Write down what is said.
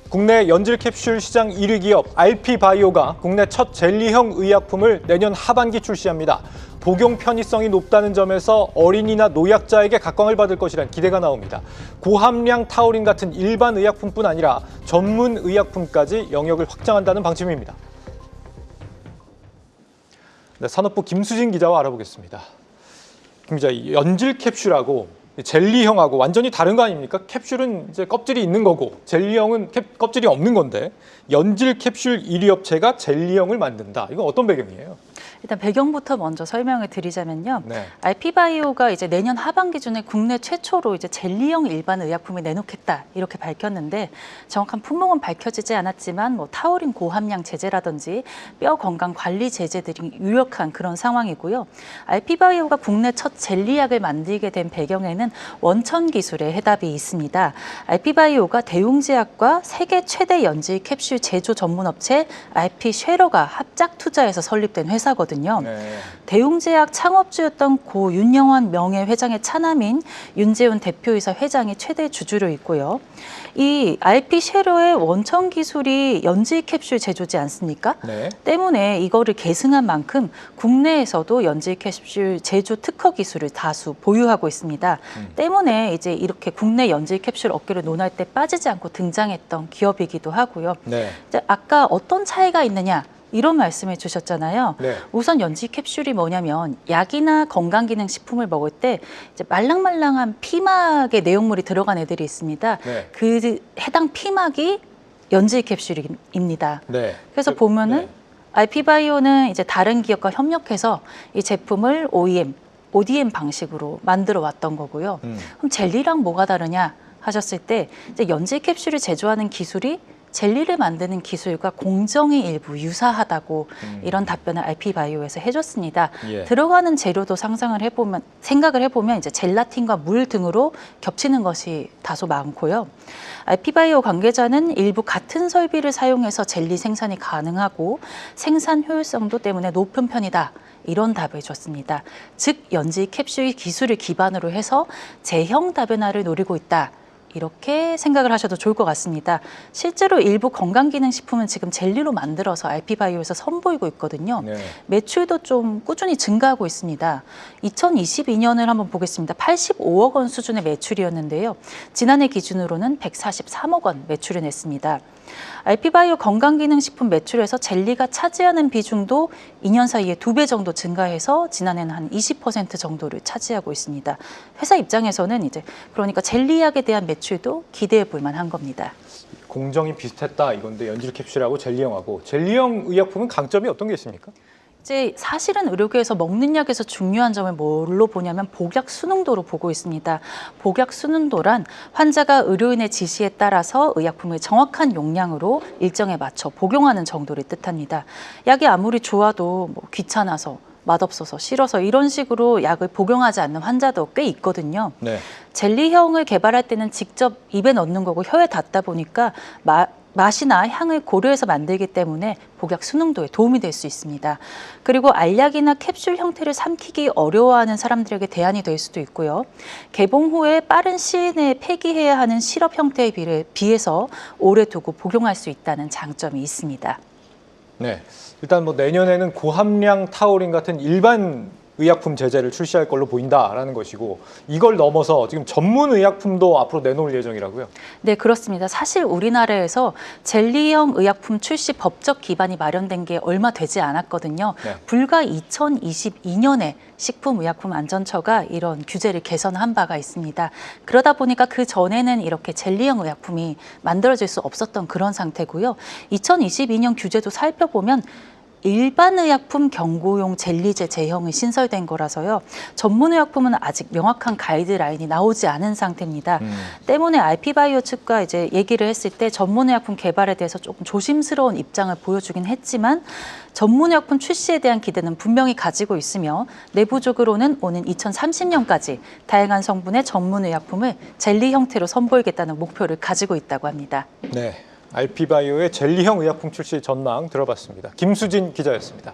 국내 연질 캡슐 시장 1위 기업 RP바이오가 국내 첫 젤리형 의약품을 내년 하반기 출시합니다. 복용 편의성이 높다는 점에서 어린이나 노약자에게 각광을 받을 것이란 기대가 나옵니다. 고함량 타우린 같은 일반 의약품뿐 아니라 전문 의약품까지 영역을 확장한다는 방침입니다. 네, 산업부 김수진 기자와 알아보겠습니다. 김 기자, 연질 캡슐하고 젤리형하고 완전히 다른 거 아닙니까? 캡슐은 이제 껍질이 있는 거고 젤리형은 껍질이 없는 건데 연질 캡슐 1위 업체가 젤리형을 만든다. 이건 어떤 배경이에요? 일단 배경부터 먼저 설명을 드리자면요. 네. RP바이오가 이제 내년 하반기 중에 국내 최초로 이제 젤리형 일반 의약품을 내놓겠다 이렇게 밝혔는데 정확한 품목은 밝혀지지 않았지만 뭐 타우린 고함량 제제라든지 뼈 건강 관리 제제들이 유력한 그런 상황이고요. RP바이오가 국내 첫 젤리약을 만들게 된 배경에는 원천 기술의 해답이 있습니다. RP바이오가 대웅제약과 세계 최대 연질 캡슐 제조 전문 업체 RP쉐러가 합작 투자해서 설립된 회사거든요. 네. 대웅제약 창업주였던 고 윤영환 명예회장의 차남인 윤재훈 대표이사 회장이 최대 주주로 있고요. 이 RP쉐러의 원천 기술이 연질 캡슐 제조지 않습니까? 네. 때문에 이거를 계승한 만큼 국내에서도 연질 캡슐 제조 특허 기술을 다수 보유하고 있습니다. 때문에 이제 이렇게 국내 연질 캡슐 업계를 논할 때 빠지지 않고 등장했던 기업이기도 하고요. 네. 이제 아까 어떤 차이가 있느냐? 이런 말씀해 주셨잖아요. 네. 우선 연질 캡슐이 뭐냐면 약이나 건강기능식품을 먹을 때 이제 말랑말랑한 피막의 내용물이 들어간 애들이 있습니다. 네. 그 해당 피막이 연질 캡슐입니다. 네. 그래서 보면은 네. RP바이오는 이제 다른 기업과 협력해서 이 제품을 ODM 방식으로 만들어 왔던 거고요. 그럼 젤리랑 뭐가 다르냐 하셨을 때 이제 연질 캡슐을 제조하는 기술이 젤리를 만드는 기술과 공정이 일부 유사하다고 이런 답변을 RP바이오에서 해줬습니다. 예. 들어가는 재료도 생각을 해보면 이제 젤라틴과 물 등으로 겹치는 것이 다소 많고요. RP바이오 관계자는 일부 같은 설비를 사용해서 젤리 생산이 가능하고 생산 효율성도 때문에 높은 편이다. 이런 답을 줬습니다. 즉 연질 캡슐 기술을 기반으로 해서 제형 다변화를 노리고 있다. 이렇게 생각을 하셔도 좋을 것 같습니다. 실제로 일부 건강기능식품은 지금 젤리로 만들어서 RP바이오에서 선보이고 있거든요. 네. 매출도 좀 꾸준히 증가하고 있습니다. 2022년을 한번 보겠습니다. 85억 원 수준의 매출이었는데요. 지난해 기준으로는 143억 원 매출을 냈습니다. RP바이오 건강기능식품 매출에서 젤리가 차지하는 비중도 2년 사이에 2배 정도 증가해서 지난해는 한 20% 정도를 차지하고 있습니다. 회사 입장에서는 이제 그러니까 젤리약에 대한 매출도 기대해 볼 만한 겁니다. 공정이 비슷했다 이건데 연질 캡슐하고 젤리형하고 젤리형 의약품은 강점이 어떤 게 있습니까? 이제 사실은 의료계에서 먹는 약에서 중요한 점을 뭘로 보냐면 복약 순응도로 보고 있습니다. 복약 순응도란 환자가 의료인의 지시에 따라서 의약품을 정확한 용량으로 일정에 맞춰 복용하는 정도를 뜻합니다. 약이 아무리 좋아도 뭐 귀찮아서 맛없어서 싫어서 이런 식으로 약을 복용하지 않는 환자도 꽤 있거든요. 네. 젤리형을 개발할 때는 직접 입에 넣는 거고 혀에 닿다 보니까 맛이나 향을 고려해서 만들기 때문에 복약 순응도에 도움이 될 수 있습니다. 그리고 알약이나 캡슐 형태를 삼키기 어려워하는 사람들에게 대안이 될 수도 있고요. 개봉 후에 빠른 시일 내에 폐기해야 하는 시럽 형태에 비해서 오래 두고 복용할 수 있다는 장점이 있습니다. 네. 일단 뭐 내년에는 고함량 타우린 같은 일반 의약품 제제를 출시할 걸로 보인다라는 것이고 이걸 넘어서 지금 전문 의약품도 앞으로 내놓을 예정이라고요? 네, 그렇습니다. 사실 우리나라에서 젤리형 의약품 출시 법적 기반이 마련된 게 얼마 되지 않았거든요. 네. 불과 2022년에 식품의약품안전처가 이런 규제를 개선한 바가 있습니다. 그러다 보니까 그 전에는 이렇게 젤리형 의약품이 만들어질 수 없었던 그런 상태고요. 2022년 규제도 살펴보면 일반 의약품 경구용 젤리제 제형이 신설된 거라서요. 전문 의약품은 아직 명확한 가이드라인이 나오지 않은 상태입니다. 때문에 RP바이오 측과 이제 얘기를 했을 때 전문 의약품 개발에 대해서 조금 조심스러운 입장을 보여주긴 했지만 전문 의약품 출시에 대한 기대는 분명히 가지고 있으며 내부적으로는 오는 2030년까지 다양한 성분의 전문 의약품을 젤리 형태로 선보이겠다는 목표를 가지고 있다고 합니다. 네. RP바이오의 젤리형 의약품 출시 전망 들어봤습니다. 김수진 기자였습니다.